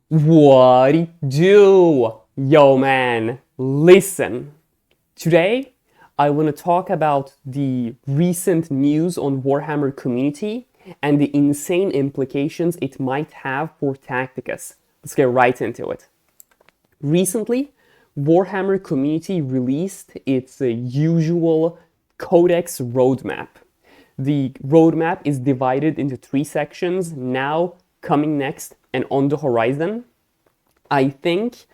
What it do? Yo man, listen. Today, I want to talk about the recent news on Warhammer community and the insane implications it might have for tacticus. Let's get right into it. Recently, Warhammer community released its usual CODEX roadmap. The roadmap is divided into three sections: now, coming next, and on the horizon. I think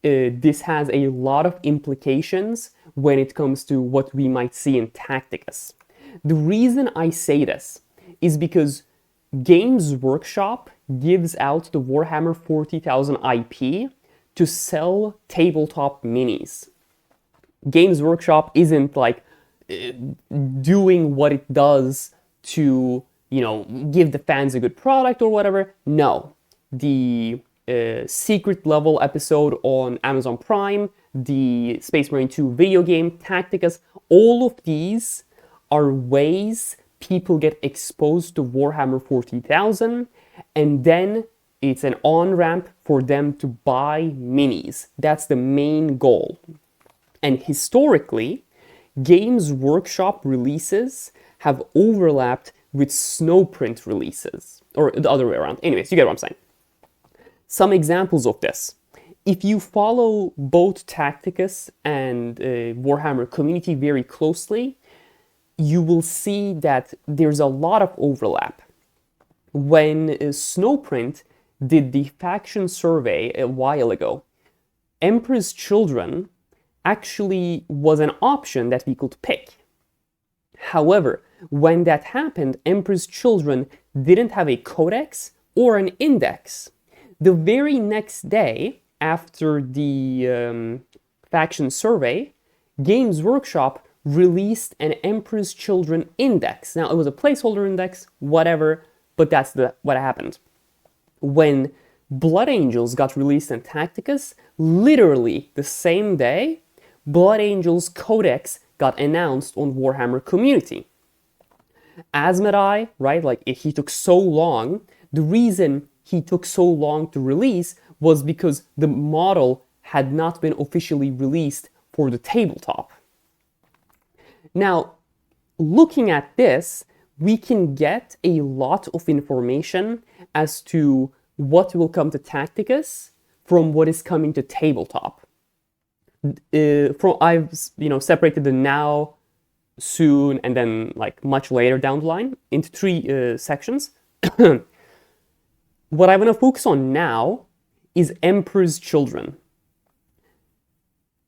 this has a lot of implications when it comes to what we might see in tacticus. The reason I say this is because Games Workshop gives out the Warhammer 40,000 IP to sell tabletop minis. Games Workshop isn't like doing what it does to, give the fans a good product or whatever. No. The secret level episode on Amazon Prime, the Space Marine 2 video game, Tacticus, all of these are ways people get exposed to Warhammer 40,000, and then it's an on-ramp for them to buy minis. That's the main goal. And historically, Games Workshop releases have overlapped with Snowprint releases, or the other way around. Anyways, you get what I'm saying. Some examples of this. If you follow both Tacticus and Warhammer community very closely, you will see that there's a lot of overlap. When Snowprint did the faction survey a while ago, Emperor's Children actually was an option that we could pick. However, when that happened, Emperor's Children didn't have a codex or an index. The very next day after the faction survey, Games Workshop released an Emperor's Children index. Now, it was a placeholder index, whatever, but that's what happened. When Blood Angels got released in Tacticus, literally the same day, Blood Angels Codex got announced on Warhammer community. Asmodai, right, like he took so long. The reason he took so long to release was because the model had not been officially released for the tabletop. Now, looking at this, we can get a lot of information as to what will come to Tacticus from what is coming to tabletop. I've separated the now, soon, and then like much later down the line into three sections. What I want to focus on now is Emperor's Children.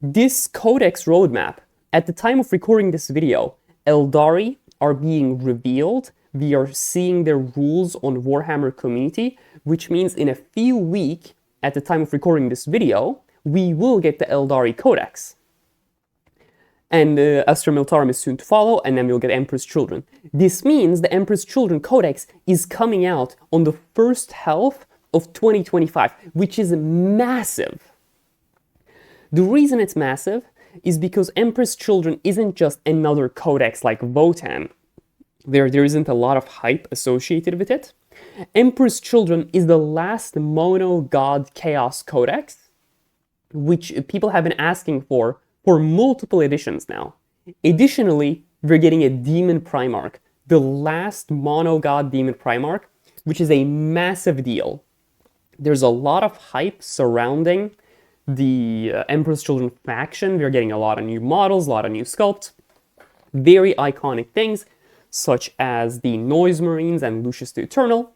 This Codex roadmap, at the time of recording this video, Eldari are being revealed. We are seeing their rules on Warhammer community, which means in a few weeks, at the time of recording this video, we will get the Eldari Codex. And Astra Militarum is soon to follow, and then we'll get Emperor's Children. This means the Emperor's Children Codex is coming out on the first half of 2025, which is massive. The reason it's massive is because Emperor's Children isn't just another codex like Votan. There isn't a lot of hype associated with it. Emperor's Children is the last mono-god chaos codex, which people have been asking for multiple editions now. Additionally, we're getting a Demon Primarch, the last mono-god Demon Primarch, which is a massive deal. There's a lot of hype surrounding the Emperor's Children faction. We're getting a lot of new models, a lot of new sculpts, very iconic things, such as the Noise Marines and Lucius the Eternal.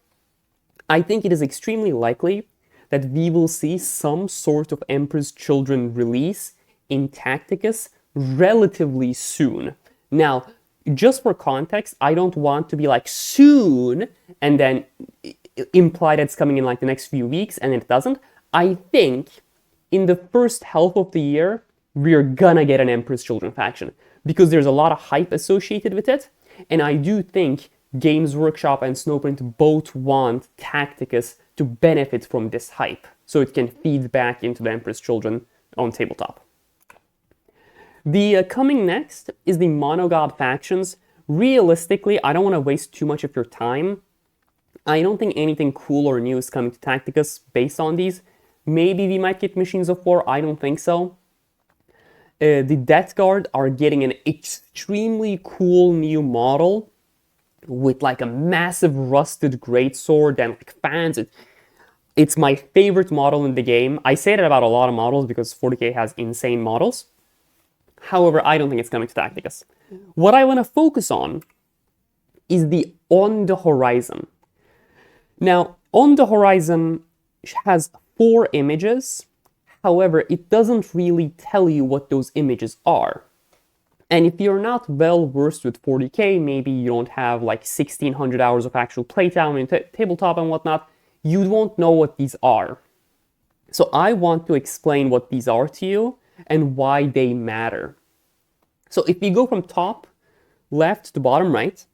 I think it is extremely likely that we will see some sort of Emperor's Children release in Tacticus relatively soon. Now, just for context, I don't want to be like soon and then imply that it's coming in like the next few weeks and it doesn't. I think in the first half of the year, we're gonna get an Emperor's Children faction because there's a lot of hype associated with it. And I do think Games Workshop and Snowprint both want Tacticus to benefit from this hype so it can feed back into the Emperor's Children on tabletop. The coming next is the monogod factions. Realistically, I don't want to waste too much of your time. I don't think anything cool or new is coming to Tacticus based on these. Maybe we might get Machines of War, I don't think so. The Death Guard are getting an extremely cool new model with like a massive rusted greatsword and like fans. It's my favorite model in the game. I say that about a lot of models because 40k has insane models. However, I don't think it's coming to Tacticus. What I want to focus on is the On the Horizon. Now, On the Horizon has 4 images. However, it doesn't really tell you what those images are. And if you're not well versed with 40k, maybe you don't have like 1600 hours of actual playtime and tabletop and whatnot, you won't know what these are. So I want to explain what these are to you and why they matter. So if we go from top left to bottom right,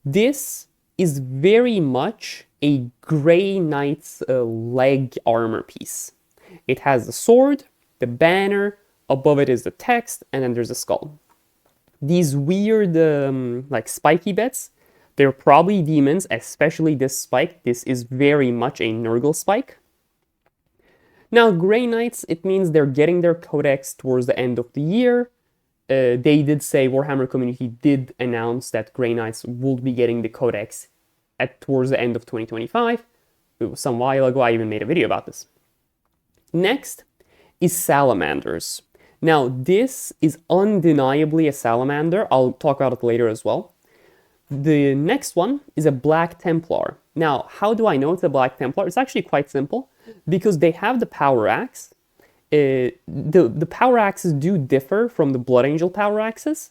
this is very much a Grey Knight's leg armor piece. It has the sword, the banner, above it is the text, and then there's a skull. These weird like spiky bits, they're probably demons, especially this spike. This is very much a Nurgle spike. Now, Grey Knights, it means they're getting their codex towards the end of the year. They did say, Warhammer community did announce that Grey Knights will be getting the codex towards the end of 2025. It was some while ago, I even made a video about this. Next is Salamanders. Now, this is undeniably a salamander. I'll talk about it later as well. The next one is a Black Templar. Now, how do I know it's a Black Templar? It's actually quite simple, because they have the power axe. The power axes do differ from the Blood Angel power axes.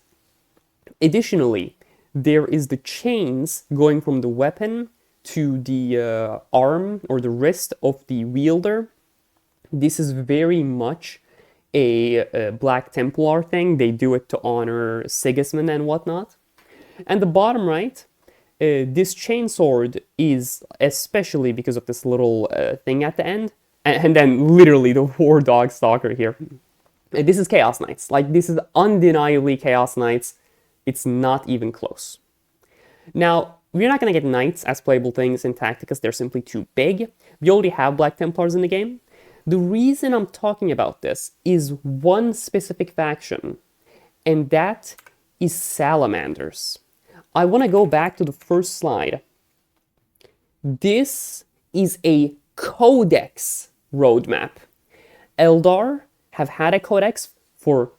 Additionally, there is the chains going from the weapon to the arm or the wrist of the wielder. This is very much a Black Templar thing. They do it to honor Sigismund and whatnot. And the bottom right, this chainsword is, especially because of this little thing at the end, and then literally the War Dog Stalker here. This is Chaos Knights. Like, this is undeniably Chaos Knights. It's not even close. Now, we're not going to get Knights as playable things in Tacticus. They're simply too big. We already have Black Templars in the game. The reason I'm talking about this is one specific faction, and that is Salamanders. I want to go back to the first slide. This is a Codex roadmap. Eldar have had a Codex for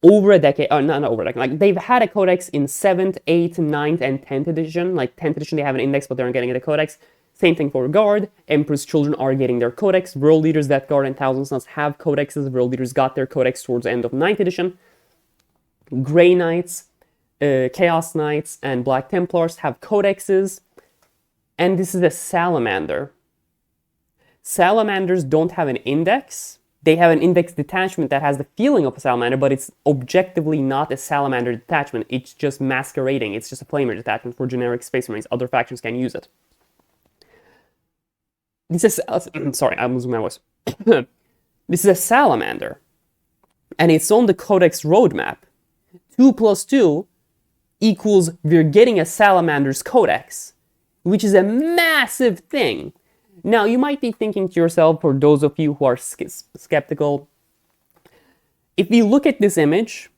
over a decade, not over a decade, like they've had a Codex in 7th, 8th, 9th, and 10th edition. Like 10th edition, they have an index, but they aren't getting a Codex. Same thing for Guard. Emperor's Children are getting their Codex. World Leaders, Death Guard, and Thousand Sons have Codexes. World Leaders got their Codex towards the end of 9th edition. Grey Knights, Chaos Knights, and Black Templars have Codexes. And this is a Salamander. Salamanders don't have an index. They have an index detachment that has the feeling of a salamander, but it's objectively not a salamander detachment. It's just masquerading. It's just a flamer detachment for generic Space Marines. Other factions can use it. This is, sorry, I'm losing my voice. This is a salamander, and it's on the Codex roadmap. 2 + 2 equals we're getting a Salamander's Codex, which is a massive thing. Now, you might be thinking to yourself, for those of you who are skeptical, if we look at this image,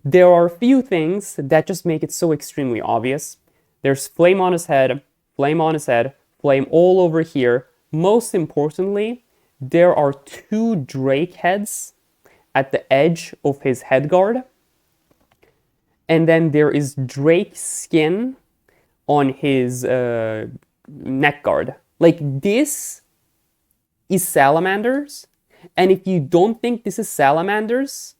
there are a few things that just make it so extremely obvious. There's flame on his head, flame on his head, flame all over here. Most importantly, there are 2 Drake heads at the edge of his head guard. And then there is Drake skin on his neck guard. Like, this is Salamanders, and if you don't think this is Salamanders,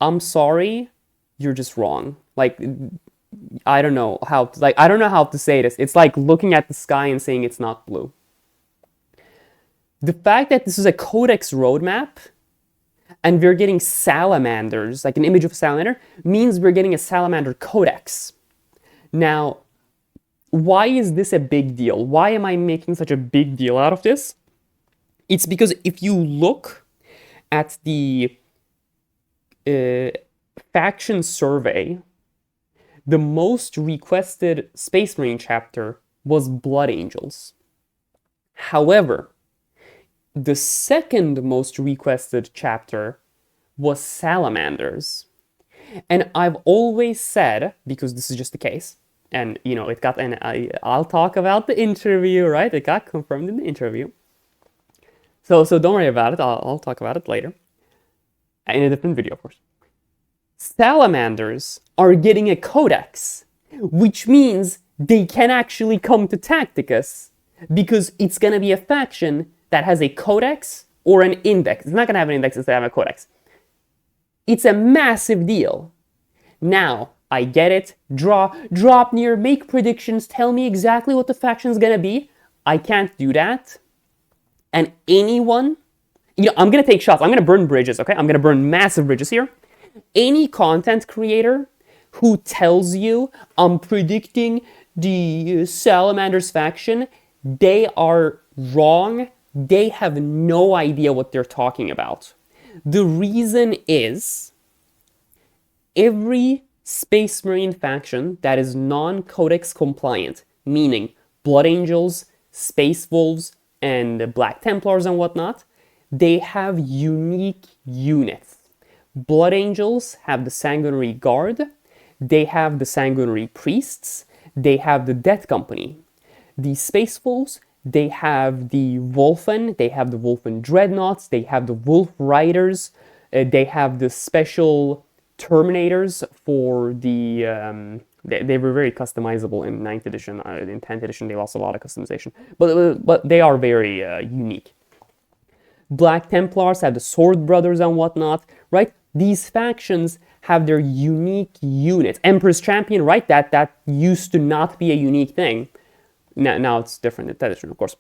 I'm sorry, you're just wrong. Like, I don't know how to say this. It's like looking at the sky and saying it's not blue. The fact that this is a Codex roadmap, and we're getting Salamanders, like an image of a salamander, means we're getting a Salamander Codex. Now, why is this a big deal? Why am I making such a big deal out of this? It's because if you look at the faction survey, the most requested Space Marine chapter was Blood Angels. However, The second most requested chapter was Salamanders. And I've always said, because this is just the case, and you know, I'll talk about the interview, right? It got confirmed in the interview. So don't worry about it. I'll talk about it later. In a different video, of course. Salamanders are getting a codex, which means they can actually come to Tacticus, because it's going to be a faction that has a codex or an index. It's not going to have an index, it's going to have a codex. It's a massive deal. Now, I get it. Draupnir, make predictions, tell me exactly what the faction's going to be. I can't do that. And anyone, you know, I'm going to take shots. I'm going to burn bridges, okay? I'm going to burn massive bridges here. Any content creator who tells you I'm predicting the Salamanders faction, they are wrong. They have no idea what they're talking about. The reason is every Space Marine faction that is non-Codex compliant, meaning Blood Angels, Space Wolves, and Black Templars and whatnot, they have unique units. Blood Angels have the Sanguinary Guard, they have the Sanguinary Priests, they have the Death Company. The Space Wolves, they have the Wolfen, they have the Wolfen Dreadnoughts, they have the Wolf Riders, they have the special Terminators for the... They were very customizable in 9th edition. In 10th edition, they lost a lot of customization. But they are very unique. Black Templars have the Sword Brothers and whatnot, right? These factions have their unique units. Emperor's Champion, right? That used to not be a unique thing. Now it's different in 10th edition, of course.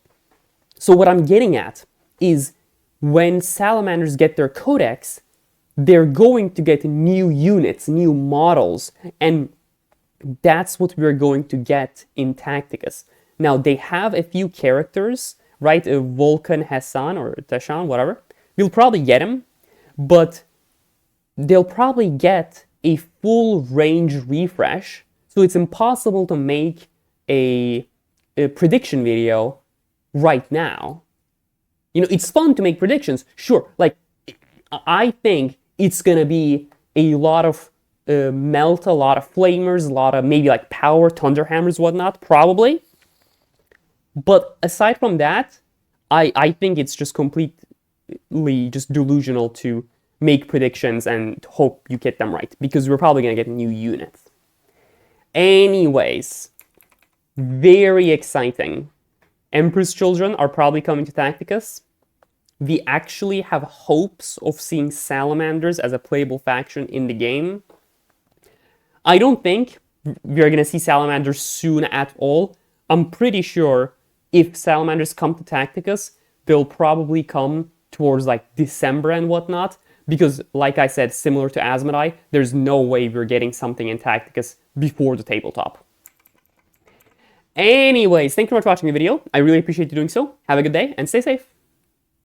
So what I'm getting at is when Salamanders get their codex, they're going to get new units, new models, and that's what we're going to get in Tacticus. Now, they have a few characters, right? Vulcan Hassan or Tashan, whatever. We'll probably get him, but they'll probably get a full range refresh, so it's impossible to make a prediction video right now. You know, it's fun to make predictions, sure. Like, I think it's gonna be a lot of melt, a lot of flamers, a lot of maybe like power, thunderhammers, whatnot, probably. But aside from that, I think it's just completely just delusional to make predictions and hope you get them right, because we're probably gonna get new units. Anyways, very exciting. Emperor's Children are probably coming to Tacticus. We actually have hopes of seeing Salamanders as a playable faction in the game. I don't think we're going to see Salamanders soon at all. I'm pretty sure if Salamanders come to Tacticus, they'll probably come towards like December and whatnot, because like I said, similar to Asmodai, there's no way we're getting something in Tacticus before the tabletop. Anyways, thank you very much for watching the video. I really appreciate you doing so. Have a good day and stay safe.